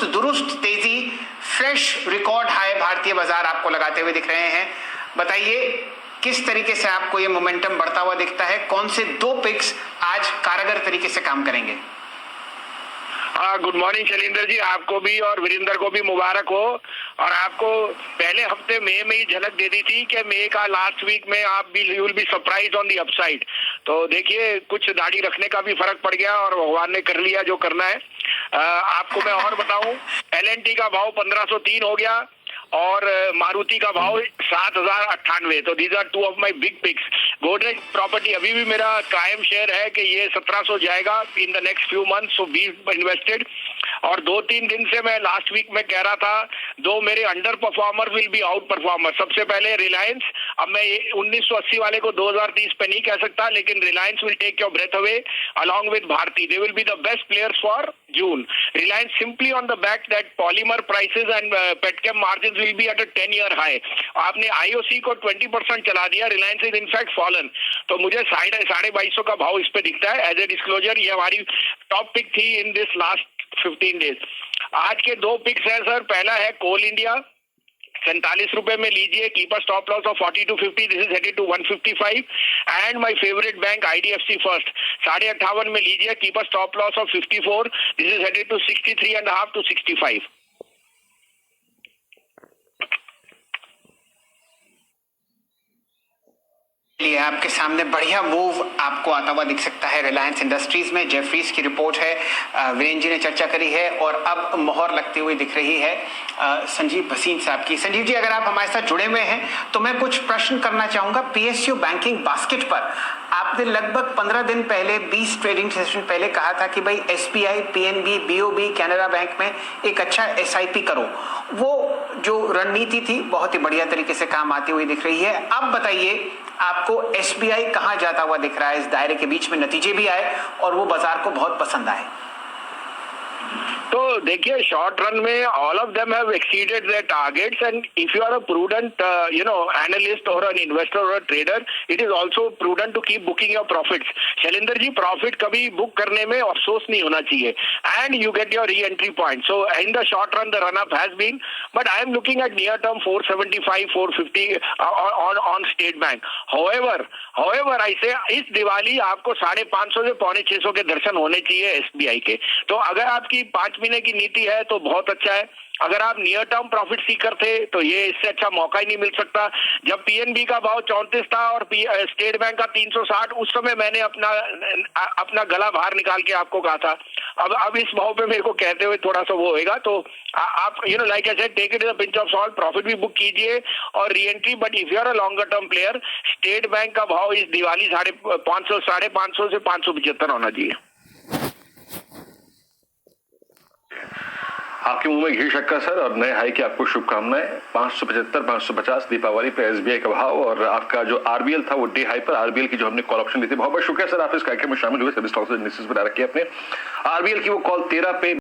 चुस्त दुरुस्त तेजी, फ्रेश रिकॉर्ड हाई भारतीय बाजार आपको लगाते हुए दिख रहे हैं। बताइए किस तरीके से आपको ये मोमेंटम बढ़ता हुआ दिखता है, कौन से दो पिक्स आज कारगर तरीके से काम करेंगे? गुड मॉर्निंग शैलेंद्र जी, आपको भी और वीरेंद्र को भी मुबारक हो। और आपको पहले हफ्ते मई में ही झलक दे दी थी कि मई का लास्ट वीक में आप भी you will be surprise on the upside. तो देखिए कुछ दाढ़ी रखने का भी फर्क पड़ गया और भगवान ने कर लिया जो करना है। आपको मैं और बताऊं, LNT का भाव 1503 हो गया और मारुति का भाव 7098। तो these are two of my big picks. Godrej property अभी भी मेरा कायम शेयर है कि ये 1700 जाएगा in the next few month, so be invested. और 2-3 दिन से मैं लास्ट वीक में कह रहा था दो मेरे under performer will be out performer. सबसे पहले रिलायंस, अब मैं 1980 वाले को 2030 पे नहीं कह सकता, लेकिन Reliance will take your breath away along with Bharti. They will be the best players for June. Reliance simply on the back that polymer prices and petchem margin will be at a 10-year high। आपने IOC को 20% चला दिया, Reliance is in fact fallen. तो मुझे 2250 का भाव इस पे दिखता है। एज ए डिस्क्लोजर ये हमारी टॉप पिक थी इन दिस लास्ट 15 डेज। आज के दो पिक्स हैं सर। पहला है कोल इंडिया, 47 रुपए में लीजिए, keep a stop loss of 40 to 50, this is headed to 155। And my favourite bank IDFC first, 58.5 में लीजिए, keep a stop loss of 54, this is headed to 63.5 to 65। लिए आपके सामने बढ़िया मूव आपको आता हुआ दिख सकता है रिलायंस इंडस्ट्रीज में। जेफरीज की रिपोर्ट है, वीरेंद्र जी ने चर्चा करी है और अब मोहर लगती हुई दिख रही है संजीव भसीन साहब की। संजीव जी, अगर आप हमारे साथ जुड़े हुए हैं तो मैं कुछ प्रश्न करना चाहूंगा PSU बैंकिंग बास्केट पर। आपने लगभग 15 दिन पहले, 20 ट्रेडिंग सेशन पहले कहा था कि भाई SBI, PNB, BOB, Canara bank में एक अच्छा SIP करो। वो जो रणनीति थी बहुत ही बढ़िया तरीके से काम आती हुई दिख रही है। अब बताइए आपको SBI कहां जाता हुआ दिख रहा है? इस दायरे के बीच में नतीजे भी आए और वो बाजार को बहुत पसंद आए। तो देखिए शॉर्ट रन में all of them have exceeded their targets and if you are a prudent analyst और एन इन्वेस्टर और trader, it is also prudent to keep booking your profits. Shailendra ji, profit कभी बुक करने में अफसोस नहीं होना चाहिए and you get your re entry point. So in the short run the run up has been, but I am looking at near term 475 450 on state bank. however I say इस दिवाली आपको 550 से 550 के दर्शन होने चाहिए SBI के। तो अगर आपकी 5 महीने की नीति है तो बहुत अच्छा है। अगर आप नियर टर्म प्रॉफिट सीकर थे तो ये इससे अच्छा मौका ही नहीं मिल सकता। जब PNB का भाव 34 था और स्टेट बैंक का 360, उस समय मैंने अपना गला बाहर निकाल के आपको कहा था। अब इस भाव पे मेरे को कहते हुए थोड़ा सा वो होएगा। तो आप like I said, take it with a pinch of salt, profit भी बुक कीजिए और re entry. But if you are a longer term player, state bank का भाव इस दिवाली 550 से 575 होना चाहिए। आपके मुंह में घी शक्कर सर, और नए हाई की आपको शुभकामनाएं। 575 550 दीपावली पे SBI का भाव, और आपका जो RBL था वो डे हाई पर। RBL की जो हमने कॉल ऑप्शन ली थी, बहुत बहुत शुक्रिया सर, आप इस कार्यक्रम में शामिल हुए। सभी स्टॉक्स पर रखी अपने RBL की वो कॉल 13 पे